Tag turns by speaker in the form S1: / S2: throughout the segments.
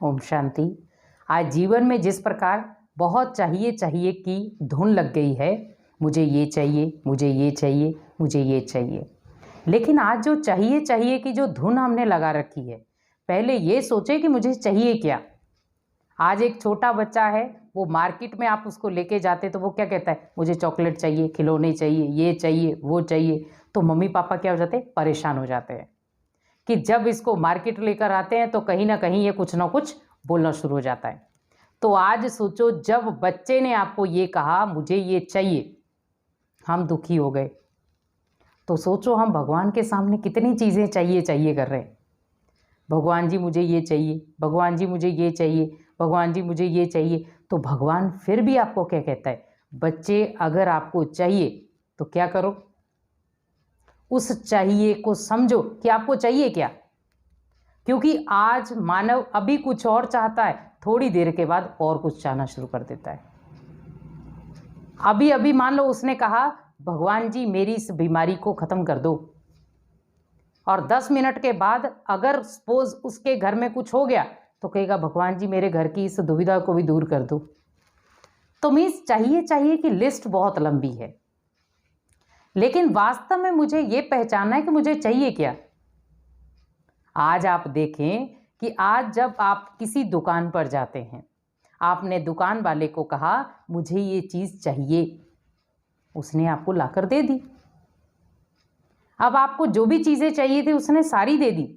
S1: ओम शांति। आज जीवन में जिस प्रकार बहुत चाहिए चाहिए की धुन लग गई है, मुझे ये चाहिए, मुझे ये चाहिए, मुझे ये चाहिए, लेकिन आज जो चाहिए चाहिए की जो धुन हमने लगा रखी है, पहले ये सोचे कि मुझे चाहिए क्या। आज एक छोटा बच्चा है, वो मार्केट में आप उसको लेके जाते तो वो क्या कहता है, मुझे चॉकलेट चाहिए, खिलौने चाहिए, ये चाहिए, वो चाहिए। तो मम्मी पापा क्या हो जाते हैं, परेशान हो जाते हैं कि जब इसको मार्केट लेकर आते हैं तो कहीं ना कहीं ये कुछ ना कुछ बोलना शुरू हो जाता है। तो आज सोचो, जब बच्चे ने आपको ये कहा मुझे ये चाहिए, हम दुखी हो गए, तो सोचो हम भगवान के सामने कितनी चीज़ें चाहिए चाहिए कर रहे हैं। भगवान जी मुझे ये चाहिए, भगवान जी मुझे ये चाहिए, भगवान जी मुझे ये चाहिए। तो भगवान फिर भी आपको क्या कहता है, बच्चे अगर आपको चाहिए तो क्या करो, उस चाहिए को समझो कि आपको चाहिए क्या। क्योंकि आज मानव अभी कुछ और चाहता है, थोड़ी देर के बाद और कुछ चाहना शुरू कर देता है। अभी अभी मान लो उसने कहा भगवान जी मेरी इस बीमारी को ख़त्म कर दो, और 10 मिनट के बाद अगर सपोज उसके घर में कुछ हो गया तो कहेगा भगवान जी मेरे घर की इस दुविधा को भी दूर कर दो। तो मीन्स चाहिए चाहिए की लिस्ट बहुत लंबी है, लेकिन वास्तव में मुझे ये पहचानना है कि मुझे चाहिए क्या। आज आप देखें कि आज जब आप किसी दुकान पर जाते हैं, आपने दुकान वाले को कहा मुझे ये चीज़ चाहिए, उसने आपको लाकर दे दी। अब आपको जो भी चीज़ें चाहिए थी उसने सारी दे दी,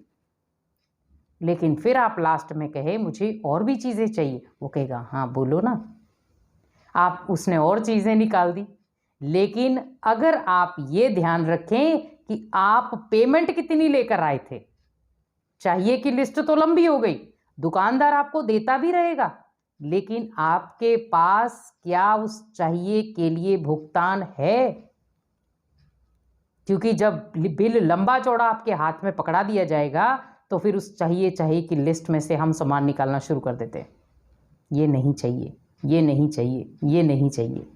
S1: लेकिन फिर आप लास्ट में कहे मुझे और भी चीज़ें चाहिए, वो कहेगा हाँ बोलो ना। आप उसने और चीज़ें निकाल दी, लेकिन अगर आप ये ध्यान रखें कि आप पेमेंट कितनी लेकर आए थे। चाहिए की लिस्ट तो लंबी हो गई, दुकानदार आपको देता भी रहेगा, लेकिन आपके पास क्या उस चाहिए के लिए भुगतान है। क्योंकि जब बिल लंबा चौड़ा आपके हाथ में पकड़ा दिया जाएगा तो फिर उस चाहिए चाहिए की लिस्ट में से हम सामान निकालना शुरू कर देते हैं। ये नहीं चाहिए, ये नहीं चाहिए, ये नहीं चाहिए।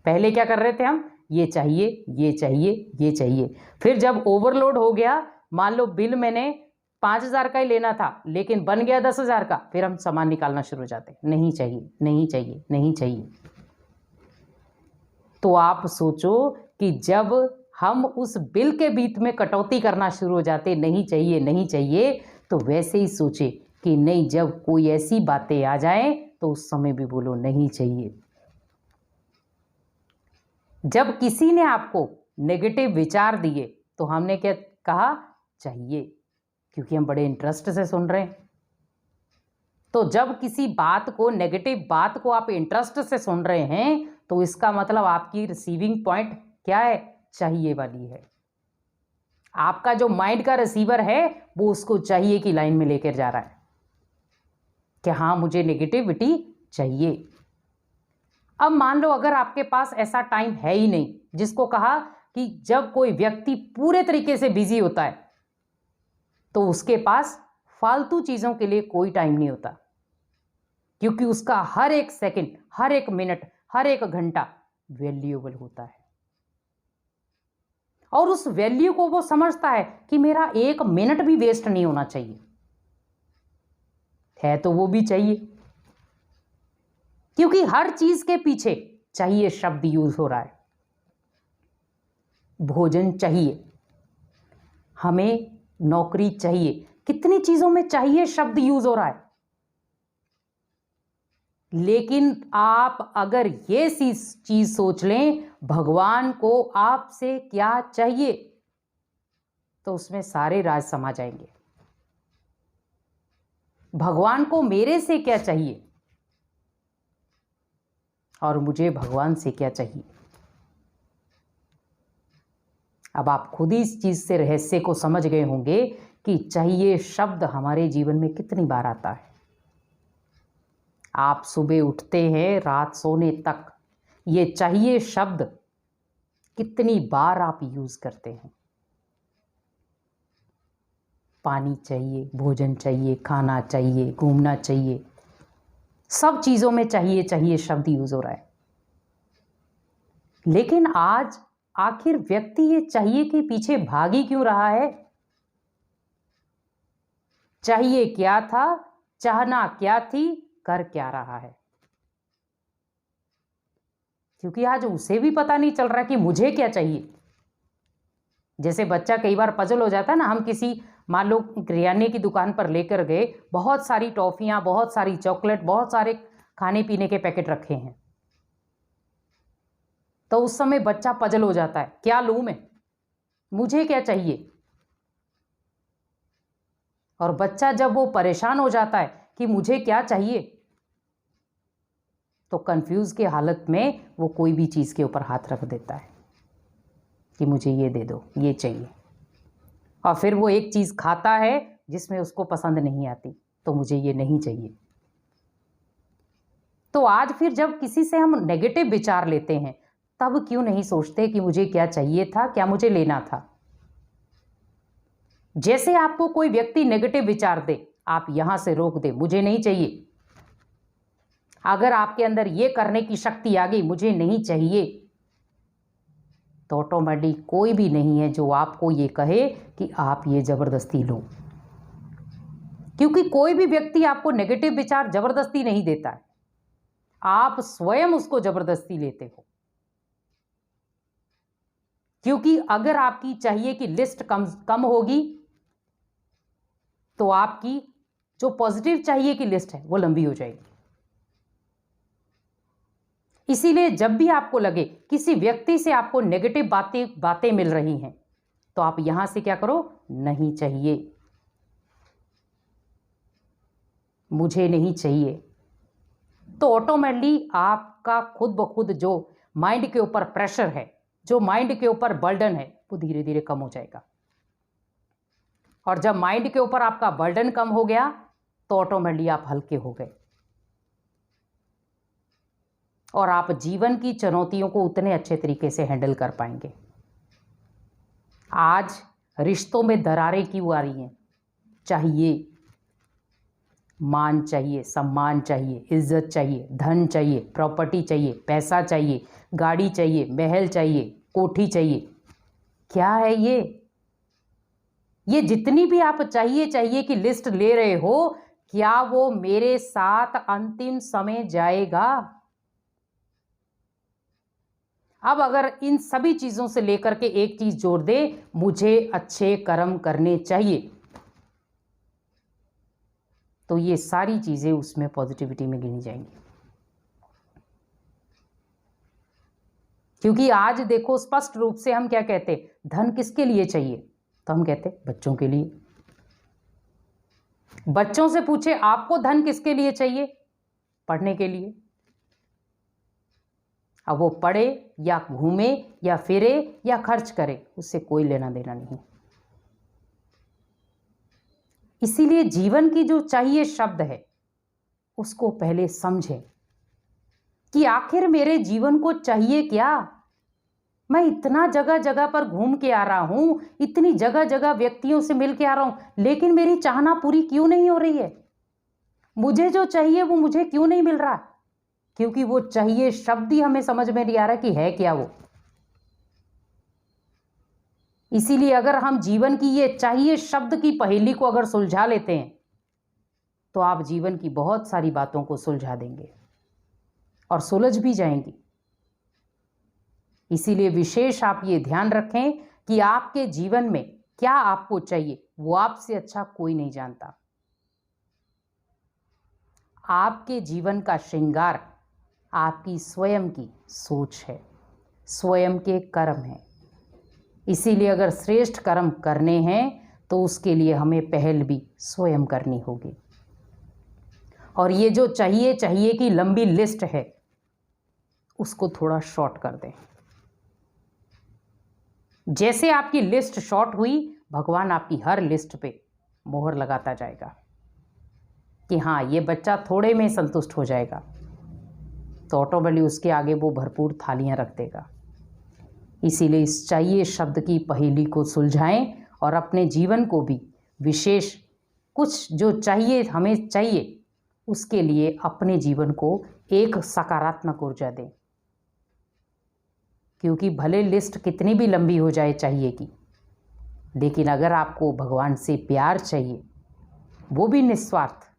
S1: पहले क्या कर रहे थे हम, ये चाहिए, ये चाहिए, ये चाहिए। फिर जब ओवरलोड हो गया, मान लो बिल मैंने 5,000 का ही लेना था लेकिन बन गया 10,000 का, फिर हम सामान निकालना शुरू हो जाते, नहीं चाहिए, नहीं चाहिए, नहीं चाहिए। तो आप सोचो कि जब हम उस बिल के बीच में कटौती करना शुरू हो जाते, नहीं चाहिए, नहीं चाहिए, तो वैसे ही सोचे कि नहीं, जब कोई ऐसी बातें आ जाए तो उस समय भी बोलो नहीं चाहिए। जब किसी ने आपको नेगेटिव विचार दिए तो हमने क्या कहा, चाहिए, क्योंकि हम बड़े इंटरेस्ट से सुन रहे हैं। तो जब किसी बात को, नेगेटिव बात को आप इंटरेस्ट से सुन रहे हैं तो इसका मतलब आपकी रिसीविंग पॉइंट क्या है, चाहिए वाली है। आपका जो माइंड का रिसीवर है वो उसको चाहिए की लाइन में लेकर जा रहा है कि हाँ मुझे नेगेटिविटी चाहिए। अब मान लो अगर आपके पास ऐसा टाइम है ही नहीं, जिसको कहा कि जब कोई व्यक्ति पूरे तरीके से बिजी होता है तो उसके पास फालतू चीज़ों के लिए कोई टाइम नहीं होता, क्योंकि उसका हर एक सेकंड, हर एक मिनट, हर एक घंटा वैल्यूएबल होता है, और उस वैल्यू को वो समझता है कि मेरा एक मिनट भी वेस्ट नहीं होना चाहिए। है तो वो भी चाहिए, क्योंकि हर चीज के पीछे चाहिए शब्द यूज हो रहा है। भोजन चाहिए, हमें नौकरी चाहिए, कितनी चीजों में चाहिए शब्द यूज हो रहा है। लेकिन आप अगर ये चीज सोच लें भगवान को आपसे क्या चाहिए, तो उसमें सारे राज समा जाएंगे। भगवान को मेरे से क्या चाहिए और मुझे भगवान से क्या चाहिए। अब आप खुद ही इस चीज से रहस्य को समझ गए होंगे कि चाहिए शब्द हमारे जीवन में कितनी बार आता है। आप सुबह उठते हैं रात सोने तक, ये चाहिए शब्द कितनी बार आप यूज करते हैं। पानी चाहिए, भोजन चाहिए, खाना चाहिए, घूमना चाहिए, सब चीजों में चाहिए चाहिए शब्द यूज हो रहा है। लेकिन आज आखिर व्यक्ति ये चाहिए के पीछे भाग ही क्यों रहा है। चाहिए क्या था, चाहना क्या थी, कर क्या रहा है। क्योंकि आज उसे भी पता नहीं चल रहा कि मुझे क्या चाहिए। जैसे बच्चा कई बार पजल हो जाता है ना, हम किसी मान लो किराने की दुकान पर लेकर गए, बहुत सारी टॉफियां, बहुत सारी चॉकलेट, बहुत सारे खाने पीने के पैकेट रखे हैं, तो उस समय बच्चा पजल हो जाता है, क्या लूं मैं, मुझे क्या चाहिए। और बच्चा जब वो परेशान हो जाता है कि मुझे क्या चाहिए, तो कंफ्यूज के हालत में वो कोई भी चीज के ऊपर हाथ रख देता है कि मुझे ये दे दो, ये चाहिए। और फिर वो एक चीज खाता है जिसमें उसको पसंद नहीं आती, तो मुझे ये नहीं चाहिए। तो आज फिर जब किसी से हम नेगेटिव विचार लेते हैं, तब क्यों नहीं सोचते कि मुझे क्या चाहिए था, क्या मुझे लेना था। जैसे आपको कोई व्यक्ति नेगेटिव विचार दे, आप यहां से रोक दे, मुझे नहीं चाहिए। अगर आपके अंदर ये करने की शक्ति आ गई, मुझे नहीं चाहिए, तो ऑटोमेटिक कोई भी नहीं है जो आपको ये कहे कि आप ये जबरदस्ती लो। क्योंकि कोई भी व्यक्ति आपको नेगेटिव विचार जबरदस्ती नहीं देता है, आप स्वयं उसको जबरदस्ती लेते हो। क्योंकि अगर आपकी चाहिए की लिस्ट कम होगी, तो आपकी जो पॉजिटिव चाहिए की लिस्ट है वो लंबी हो जाएगी। इसीलिए जब भी आपको लगे किसी व्यक्ति से आपको नेगेटिव बातें मिल रही हैं, तो आप यहां से क्या करो, नहीं चाहिए, मुझे नहीं चाहिए। तो ऑटोमेटिकली आपका खुद ब खुद जो माइंड के ऊपर प्रेशर है, जो माइंड के ऊपर बर्डन है, वो धीरे धीरे कम हो जाएगा। और जब माइंड के ऊपर आपका बर्डन कम हो गया, तो ऑटोमेटिकली आप हल्के हो गए और आप जीवन की चुनौतियों को उतने अच्छे तरीके से हैंडल कर पाएंगे। आज रिश्तों में दरारें क्यों आ रही हैं? चाहिए, मान चाहिए, सम्मान चाहिए, इज्जत चाहिए, धन चाहिए, प्रॉपर्टी चाहिए, पैसा चाहिए, गाड़ी चाहिए, महल चाहिए, कोठी चाहिए। क्या है ये जितनी भी आप चाहिए की लिस्ट ले रहे हो, क्या वो मेरे साथ अंतिम समय जाएगा? अब अगर इन सभी चीजों से लेकर के एक चीज जोड़ दे, मुझे अच्छे कर्म करने चाहिए, तो ये सारी चीजें उसमें पॉजिटिविटी में गिनी जाएंगी। क्योंकि आज देखो स्पष्ट रूप से हम क्या कहते, धन किसके लिए चाहिए, तो हम कहते बच्चों के लिए। बच्चों से पूछे आपको धन किसके लिए चाहिए? पढ़ने के लिए। अब वो पढ़े या घूमे या फिरे या खर्च करे, उससे कोई लेना देना नहीं। इसीलिए जीवन की जो चाहिए शब्द है, उसको पहले समझें कि आखिर मेरे जीवन को चाहिए क्या। मैं इतना जगह जगह पर घूम के आ रहा हूं, इतनी जगह जगह व्यक्तियों से मिल के आ रहा हूं, लेकिन मेरी चाहना पूरी क्यों नहीं हो रही है? मुझे जो चाहिए वो मुझे क्यों नहीं मिल रहा? क्योंकि वो चाहिए शब्द ही हमें समझ में नहीं आ रहा कि है क्या वो। इसीलिए अगर हम जीवन की ये चाहिए शब्द की पहेली को अगर सुलझा लेते हैं, तो आप जीवन की बहुत सारी बातों को सुलझा देंगे और सुलझ भी जाएंगी। इसीलिए विशेष आप ये ध्यान रखें कि आपके जीवन में क्या आपको चाहिए, वो आपसे अच्छा कोई नहीं जानता। आपके जीवन का श्रृंगार आपकी स्वयं की सोच है, स्वयं के कर्म हैं। इसीलिए अगर श्रेष्ठ कर्म करने हैं, तो उसके लिए हमें पहल भी स्वयं करनी होगी। और ये जो चाहिए की लंबी लिस्ट है, उसको थोड़ा शॉर्ट कर दें। जैसे आपकी लिस्ट शॉर्ट हुई, भगवान आपकी हर लिस्ट पे मोहर लगाता जाएगा कि हाँ, ये बच्चा थोड़े में संतुष्ट हो जाएगा, तो ऑटोमेटिकली उसके आगे वो भरपूर थालियां रख देगा। इसीलिए इस चाहिए शब्द की पहेली को सुलझाएं और अपने जीवन को भी विशेष कुछ जो चाहिए हमें चाहिए, उसके लिए अपने जीवन को एक सकारात्मक ऊर्जा दें। क्योंकि भले लिस्ट कितनी भी लंबी हो जाए चाहिए की, लेकिन अगर आपको भगवान से प्यार चाहिए, वो भी निस्वार्थ,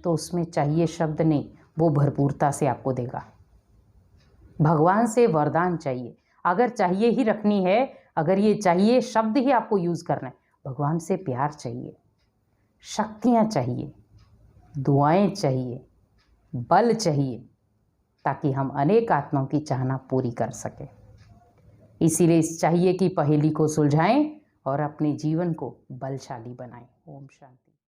S1: तो उसमें चाहिए शब्द नहीं, वो भरपूरता से आपको देगा। भगवान से वरदान चाहिए, अगर चाहिए ही रखनी है, अगर ये चाहिए शब्द ही आपको यूज़ करना है, भगवान से प्यार चाहिए, शक्तियाँ चाहिए, दुआएं चाहिए, बल चाहिए, ताकि हम अनेक आत्माओं की चाहना पूरी कर सकें। इसीलिए इस चाहिए की पहेली को सुलझाएं और अपने जीवन को बलशाली बनाएं। ओम शांति।